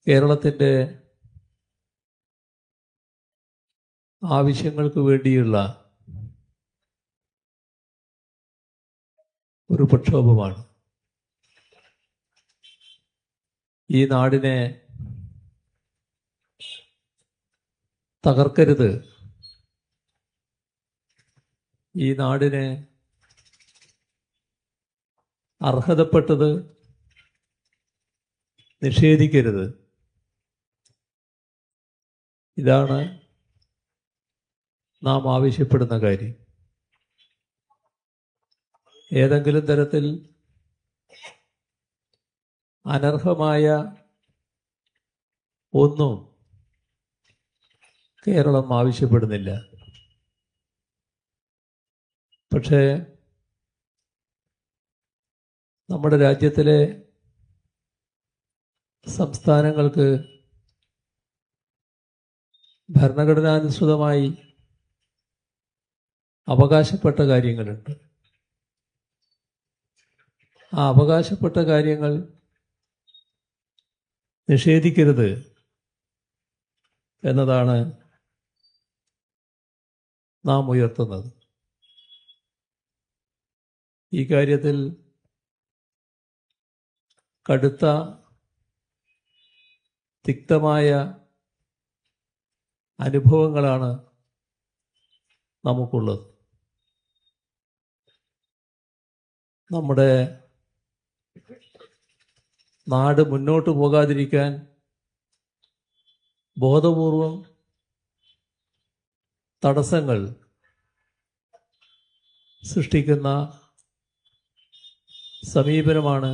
കേരളത്തിൻ്റെ ആവശ്യങ്ങൾക്ക് വേണ്ടിയുള്ള ഒരു പ്രക്ഷോഭമാണ്. ഈ നാടിനെ തകർക്കരുത്, ഈ നാടിനെ അർഹതപ്പെട്ടത് നിഷേധിക്കരുത്. ഇതാണ് നാം ആവശ്യപ്പെടുന്ന കാര്യം. ഏതെങ്കിലും തരത്തിൽ അനർഹമായ ഒന്നും കേരളം ആവശ്യപ്പെടുന്നില്ല. പക്ഷേ നമ്മുടെ രാജ്യത്തിലെ സംസ്ഥാനങ്ങൾക്ക് ഭരണഘടനാനുസൃതമായി അവകാശപ്പെട്ട കാര്യങ്ങളുണ്ട്. ആ അവകാശപ്പെട്ട കാര്യങ്ങൾ നിഷേധിക്കരുത് എന്നതാണ് നാം ഉയർത്തുന്നത്. ഈ കാര്യത്തിൽ കടുത്ത തിക്തമായ അനുഭവങ്ങളാണ് നമുക്കുള്ളത്. നമ്മുടെ നാട് മുന്നോട്ട് പോകാതിരിക്കാൻ ബോധപൂർവം തടസ്സങ്ങൾ സൃഷ്ടിക്കുന്ന സമീപനമാണ്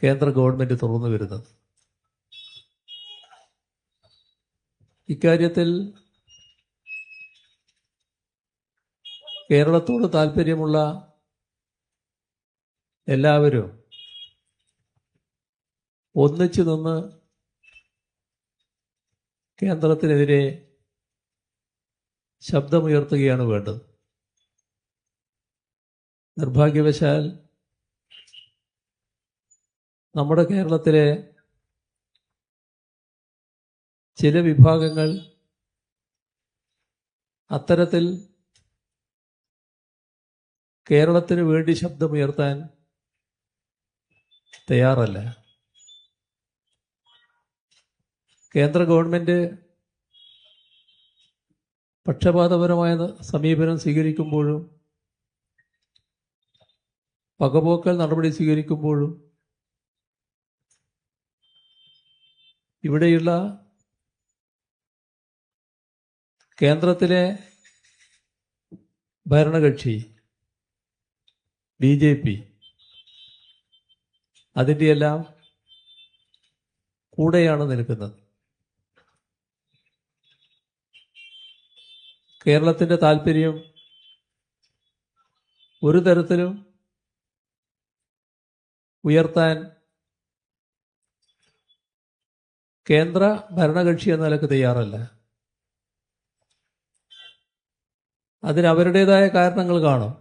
കേന്ദ്ര ഗവൺമെൻറ് തുറന്നു വരുന്നത്. ഇക്കാര്യത്തിൽ കേരളത്തോട് താല്പര്യമുള്ള എല്ലാവരും ഒന്നിച്ചു നിന്ന് കേന്ദ്രത്തിനെതിരെ ശബ്ദമുയർത്തുകയാണ് വേണ്ടത്. നിർഭാഗ്യവശാൽ നമ്മുടെ കേരളത്തിലെ ചില വിഭാഗങ്ങൾ അത്തരത്തിൽ കേരളത്തിന് വേണ്ടി ശബ്ദമുയർത്താൻ തയ്യാറല്ല. കേന്ദ്ര ഗവൺമെൻറ് പക്ഷപാതപരമായ സമീപനം സ്വീകരിക്കുമ്പോഴും പകപോക്കൽ നടപടി സ്വീകരിക്കുമ്പോഴും ഇവിടെയുള്ള കേന്ദ്രത്തിലെ ഭരണകക്ഷി BJP അതിൻ്റെയെല്ലാം കൂടെയാണ് നിൽക്കുന്നത്. കേരളത്തിൻ്റെ താല്പര്യം ഒരു തരത്തിലും ഉയർത്താൻ കേന്ദ്ര ഭരണകക്ഷി എന്ന നിലക്ക് തയ്യാറല്ല. അതിന് അവരുടേതായ കാരണങ്ങൾ കാണും.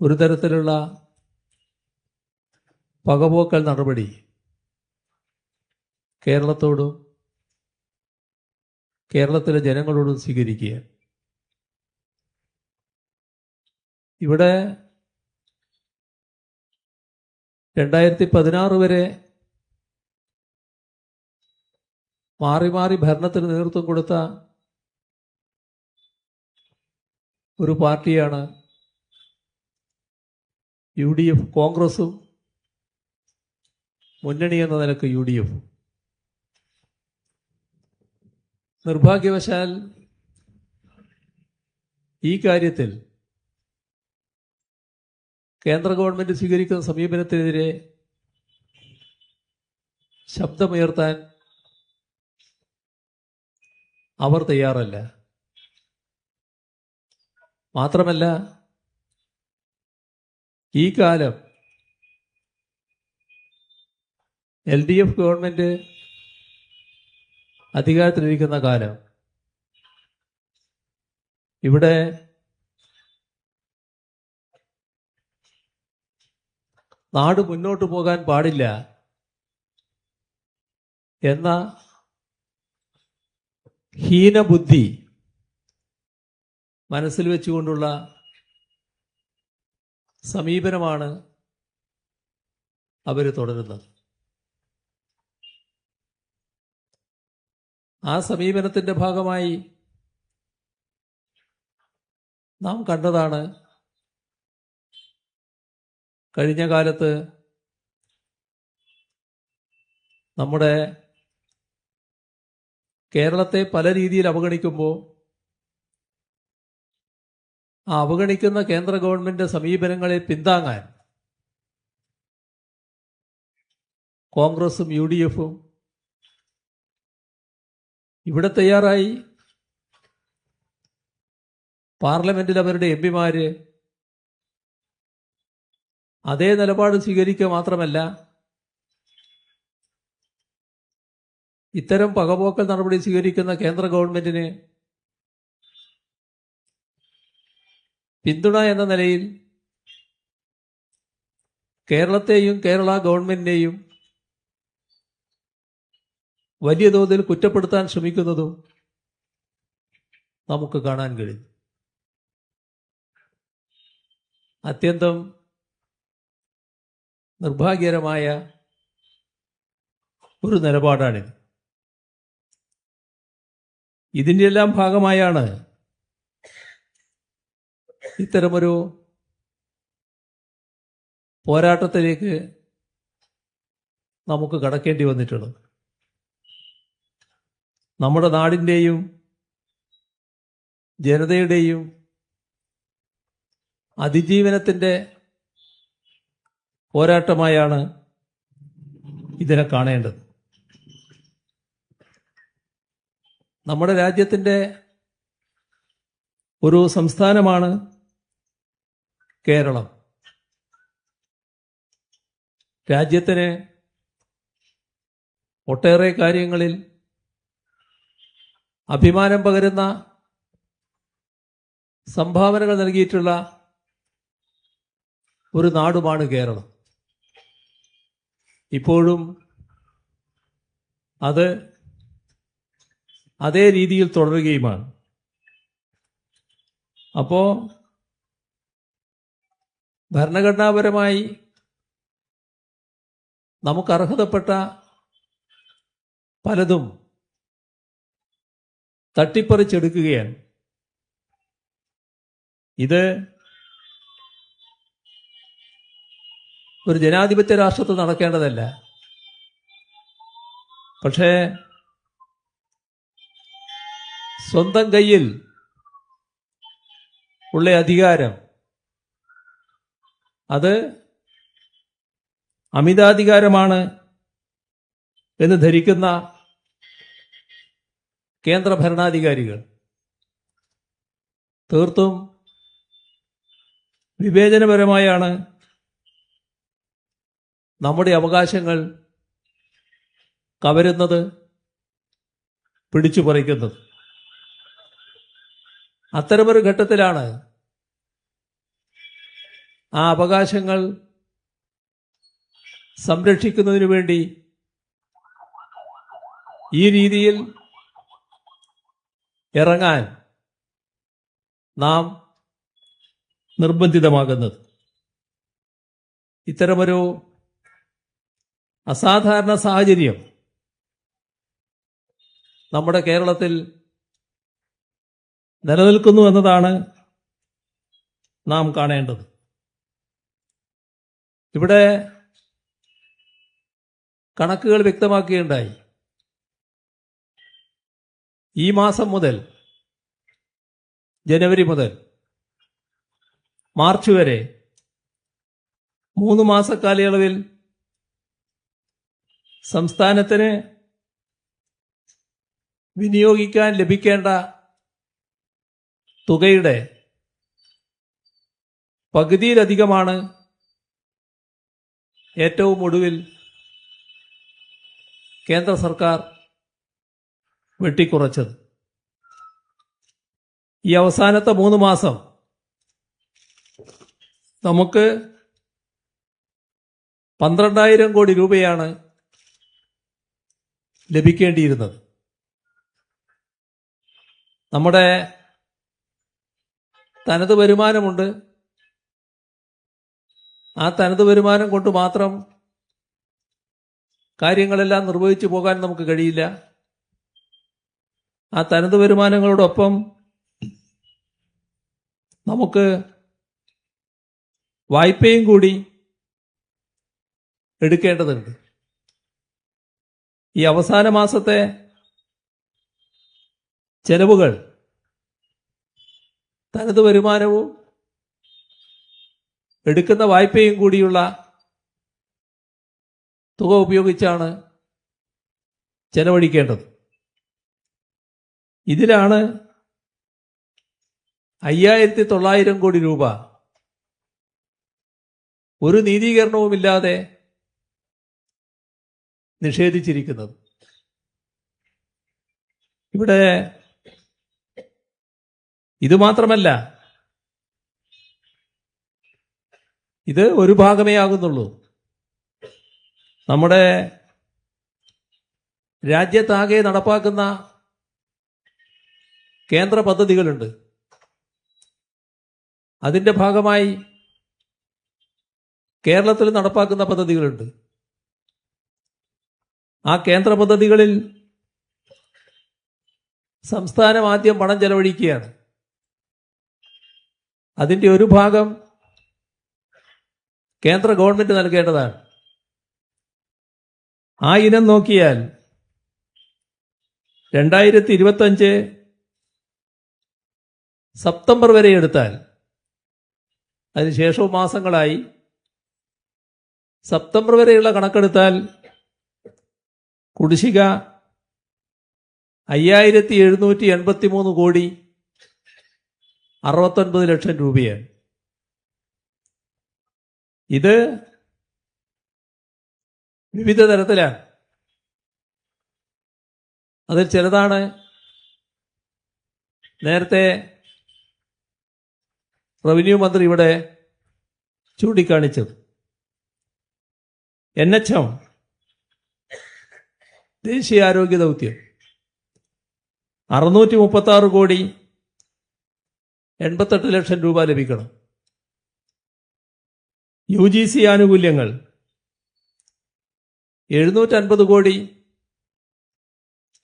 ഒരു തരത്തിലുള്ള പകപോക്കൽ നടപടി കേരളത്തോടും കേരളത്തിലെ ജനങ്ങളോടും സ്വീകരിക്കുക. ഇവിടെ 2016 വരെ മാറി മാറി ഭരണത്തിന് നേതൃത്വം കൊടുത്ത ഒരു പാർട്ടിയാണ് UDF. കോൺഗ്രസും മുന്നണി എന്ന നിലക്ക് UDF. നിർഭാഗ്യവശാൽ ഈ കാര്യത്തിൽ കേന്ദ്ര ഗവൺമെൻറ് സ്വീകരിക്കുന്ന സമീപനത്തിനെതിരെ ശബ്ദമുയർത്താൻ അവർ തയ്യാറല്ല. മാത്രമല്ല, ഈ കാലം LDF ഗവൺമെൻറ് അധികാരത്തിലിരിക്കുന്ന കാലം ഇവിടെ നാട് മുന്നോട്ട് പോകാൻ പാടില്ല എന്ന ഹീനബുദ്ധി മനസ്സിൽ വെച്ചുകൊണ്ടുള്ള സമീപനമാണ് അവർ തുടരുന്നത്. ആ സമീപനത്തിന്റെ ഭാഗമായി നാം കണ്ടതാണ് കഴിഞ്ഞ കാലത്ത് നമ്മുടെ കേരളത്തെ പല രീതിയിൽ അവഗണിക്കുമ്പോൾ ആ അവഗണിക്കുന്ന കേന്ദ്ര ഗവൺമെന്റ് സമീപനങ്ങളെ പിന്താങ്ങാൻ കോൺഗ്രസും UDF-ഉം ഇവിടെ തയ്യാറായി. പാർലമെന്റിൽ അവരുടെ MP-മാര് അതേ നിലപാട് സ്വീകരിക്കുക മാത്രമല്ല, ഇത്തരം പകപോക്കൽ നടപടി സ്വീകരിക്കുന്ന കേന്ദ്ര ഗവൺമെന്റിന് പിന്തുണ എന്ന നിലയിൽ കേരളത്തെയും കേരള ഗവൺമെന്റിനെയും വലിയ തോതിൽ കുറ്റപ്പെടുത്താൻ ശ്രമിക്കുന്നതും നമുക്ക് കാണാൻ കഴിയും. അത്യന്തം നിർഭാഗ്യകരമായ ഒരു നിലപാടാണിത്. ഇതിൻ്റെ എല്ലാം ഭാഗമായാണ് ഇത്തരമൊരു പോരാട്ടത്തിലേക്ക് നമുക്ക് കടക്കേണ്ടി വന്നിട്ടുള്ളത്. നമ്മുടെ നാടിൻ്റെയും ജനതയുടെയും അതിജീവനത്തിൻ്റെ പോരാട്ടമായാണ് ഇതിനെ കാണേണ്ടത്. നമ്മുടെ രാജ്യത്തിൻ്റെ ഒരു സംസ്ഥാനമാണ് കേരളം. രാജ്യത്തിന് ഒട്ടേറെ കാര്യങ്ങളിൽ അഭിമാനം പകരുന്ന സംഭാവനകൾ നൽകിയിട്ടുള്ള ഒരു നാടുമാണ് കേരളം. ഇപ്പോഴും അത് അതേ രീതിയിൽ തുടരുകയുമാണ്. അപ്പോ ഭരണഘടനാപരമായി നമുക്ക് അർഹതപ്പെട്ട പലതും തട്ടിപ്പറിച്ചെടുക്കുകയാണ്. ഇത് ഒരു ജനാധിപത്യ രാഷ്ട്രത്തിൽ നടക്കേണ്ടതല്ല. പക്ഷേ സ്വന്തം കയ്യിൽ ഉള്ള അധികാരം അത് അമിതാധികാരമാണ് എന്ന് ധരിക്കുന്ന കേന്ദ്ര ഭരണാധികാരികൾ തീർത്തും വിവേചനപരമായാണ് നമ്മുടെ അവകാശങ്ങൾ കവരുന്നത്, പിടിച്ചു പറിക്കുന്നത്. അത്തരമൊരു ഘട്ടത്തിലാണ് ആ അവകാശങ്ങൾ സംരക്ഷിക്കുന്നതിനു വേണ്ടി ഈ രീതിയിൽ ഇറങ്ങാൻ നാം നിർബന്ധിതമാകുന്നത്. ഇത്തരമൊരു അസാധാരണ സാഹചര്യം നമ്മുടെ കേരളത്തിൽ നിലനിൽക്കുന്നു എന്നതാണ് നാം കാണേണ്ടത്. ഇവിടെ കണക്കുകൾ വ്യക്തമാക്കുകയുണ്ടായി. ഈ മാസം മുതൽ, ജനുവരി മുതൽ മാർച്ച് വരെ 3 മാസ കാലയളവിൽ സംസ്ഥാനത്തിന് വിനിയോഗിക്കാൻ ലഭിക്കേണ്ട തുകയുടെ പകുതിയിലധികമാണ് ഏറ്റവും ഒടുവിൽ കേന്ദ്ര സർക്കാർ വെട്ടിക്കുറച്ചത്. ഈ അവസാനത്തെ 3 മാസം നമുക്ക് 12,000 കോടി രൂപയാണ് ലഭിക്കേണ്ടിയിരുന്നത്. നമ്മുടെ തനത് വരുമാനമുണ്ട്. ആ തനത് വരുമാനം കൊണ്ട് മാത്രം കാര്യങ്ങളെല്ലാം നിർവഹിച്ചു പോകാൻ നമുക്ക് കഴിയില്ല. ആ തനത് വരുമാനങ്ങളോടൊപ്പം നമുക്ക് വായ്പയും കൂടി എടുക്കേണ്ടതുണ്ട്. ഈ അവസാന മാസത്തെ ചെലവുകൾ തനത് വരുമാനവും എടുക്കുന്ന വായ്പയും കൂടിയുള്ള തുക ഉപയോഗിച്ചാണ് ചെലവഴിക്കേണ്ടത്. ഇതിലാണ് 5,900 കോടി രൂപ ഒരു നീതീകരണവുമില്ലാതെ നിഷേധിച്ചിരിക്കുന്നത്. ഇവിടെ ഇത് മാത്രമല്ല, ഇത് ഒരു ഭാഗമേ ആകുന്നുള്ളൂ. നമ്മുടെ രാജ്യത്താകെ നടപ്പാക്കുന്ന കേന്ദ്ര പദ്ധതികളുണ്ട്. അതിൻ്റെ ഭാഗമായി കേരളത്തിൽ നടപ്പാക്കുന്ന പദ്ധതികളുണ്ട്. ആ കേന്ദ്ര പദ്ധതികളിൽ സംസ്ഥാനം ആദ്യം പണം ചെലവഴിക്കുകയാണ്. അതിൻ്റെ ഒരു ഭാഗം കേന്ദ്ര ഗവൺമെന്റ് നൽകേണ്ടതാണ്. ആ ഇനം നോക്കിയാൽ 2025 സെപ്റ്റംബർ വരെ എടുത്താൽ, അതിനുശേഷവും മാസങ്ങളായി, സെപ്റ്റംബർ വരെയുള്ള കണക്കെടുത്താൽ കുടിശ്ശിക 5,783 കോടി 69 ലക്ഷം രൂപയാണ്. ഇത് വിവിധ തരത്തിലാണ്. അതിൽ ചിലതാണ് നേരത്തെ റവന്യൂ മന്ത്രി ഇവിടെ ചൂണ്ടിക്കാണിച്ചത്. NHM, ദേശീയ ആരോഗ്യ ദൗത്യം, 636 കോടി 88 ലക്ഷം രൂപ ലഭിക്കണം. UGC ആനുകൂല്യങ്ങൾ 750 കോടി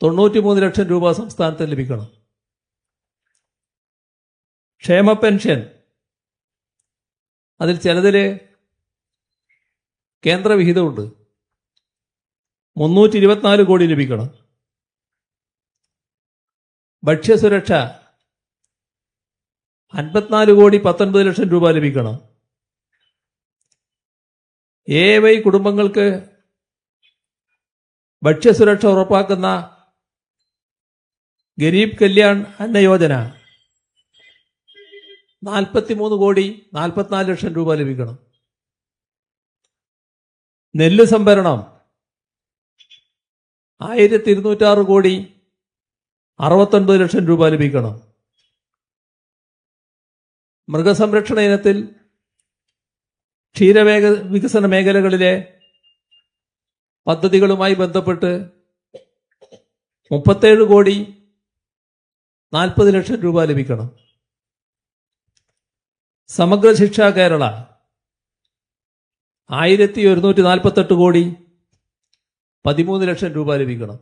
93 ലക്ഷം രൂപ സംസ്ഥാനത്തിന് ലഭിക്കണം. ക്ഷേമ പെൻഷൻ, അതിൽ ചിലതിൽ കേന്ദ്രവിഹിതമുണ്ട്, 324 കോടി ലഭിക്കണം. ഭക്ഷ്യസുരക്ഷ 54 കോടി 19 ലക്ഷം രൂപ ലഭിക്കണം. AY കുടുംബങ്ങൾക്ക് ഭക്ഷ്യസുരക്ഷ ഉറപ്പാക്കുന്ന ഗരീബ് കല്യാൺ അന്ന യോജന 43 കോടി 44 ലക്ഷം രൂപ ലഭിക്കണം. നെല്ല് സംഭരണം 1,206 കോടി 69 ലക്ഷം രൂപ ലഭിക്കണം. മൃഗസംരക്ഷണ ഇനത്തിൽ വികസന മേഖലകളിലെ പദ്ധതികളുമായി ബന്ധപ്പെട്ട് 37 കോടി 40 ലക്ഷം രൂപ ലഭിക്കണം. സമഗ്ര ശിക്ഷ കേരള 1,148 കോടി 13 ലക്ഷം രൂപ ലഭിക്കണം.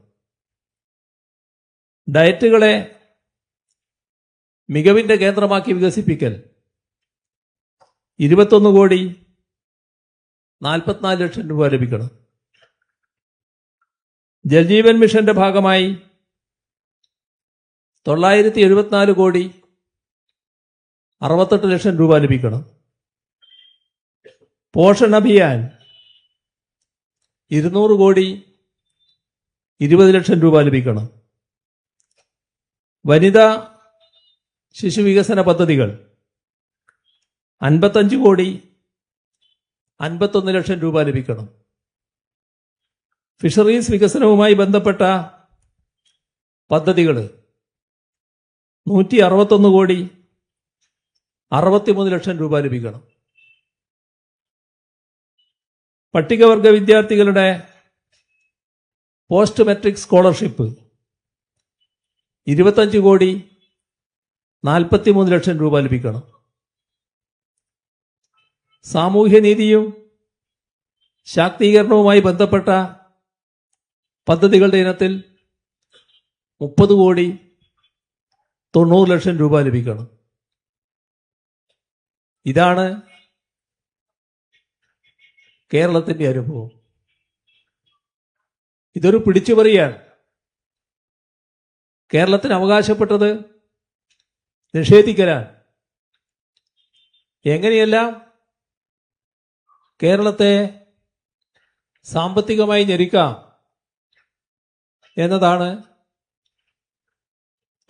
ഡയറ്റുകളെ മികവിന്റെ കേന്ദ്രമാക്കി വികസിപ്പിക്കൽ 21 കോടി 44 ലക്ഷം രൂപ ലഭിക്കണം. ജൽജീവൻ മിഷന്റെ ഭാഗമായി 974 കോടി 68 ലക്ഷം രൂപ ലഭിക്കണം. പോഷൺ അഭിയാൻ 200 കോടി 20 ലക്ഷം രൂപ ലഭിക്കണം. വനിതാ ശിശു വികസന പദ്ധതികൾ 55 കോടി 51 ലക്ഷം രൂപ ലഭിക്കണം. ഫിഷറീസ് വികസനവുമായി ബന്ധപ്പെട്ട പദ്ധതികൾ 161 കോടി 63 ലക്ഷം രൂപ ലഭിക്കണം. പട്ടികവർഗ വിദ്യാർത്ഥികളുടെ പോസ്റ്റ് മെട്രിക് സ്കോളർഷിപ്പ് 25,43,00,000 രൂപ ലഭിക്കണം. സാമൂഹ്യനീതിയും ശാക്തീകരണവുമായി ബന്ധപ്പെട്ട പദ്ധതികളുടെ ഇനത്തിൽ 30,90,00,000 രൂപ ലഭിക്കണം. ഇതാണ് കേരളത്തിന്റെ അനുഭവം. ഇതൊരു പിടിച്ചുപറിയാണ്. കേരളത്തിന് അവകാശപ്പെട്ടത് നിഷേധിക്കലാണ്. എങ്ങനെയെല്ലാം കേരളത്തെ സാമ്പത്തികമായി ഞെരുക്കാം എന്നതാണ്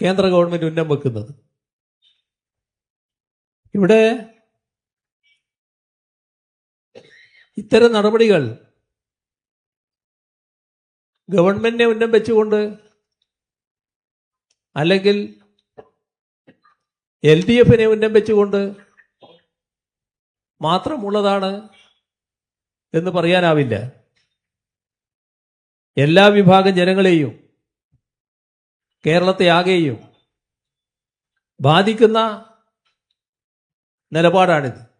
കേന്ദ്ര ഗവൺമെന്റ് ഉന്നം വെക്കുന്നത്. ഇവിടെ ഇത്തരം നടപടികൾ ഗവൺമെന്റിനെ ഉന്നം വെച്ചുകൊണ്ട് അല്ലെങ്കിൽ LDFനെ ഉന്നം വെച്ചുകൊണ്ട് മാത്രമുള്ളതാണ് എന്ന് പറയാനാവില്ല. എല്ലാ വിഭാഗം ജനങ്ങളെയും കേരളത്തെ ആകെയും ബാധിക്കുന്ന നിലപാടാണിത്.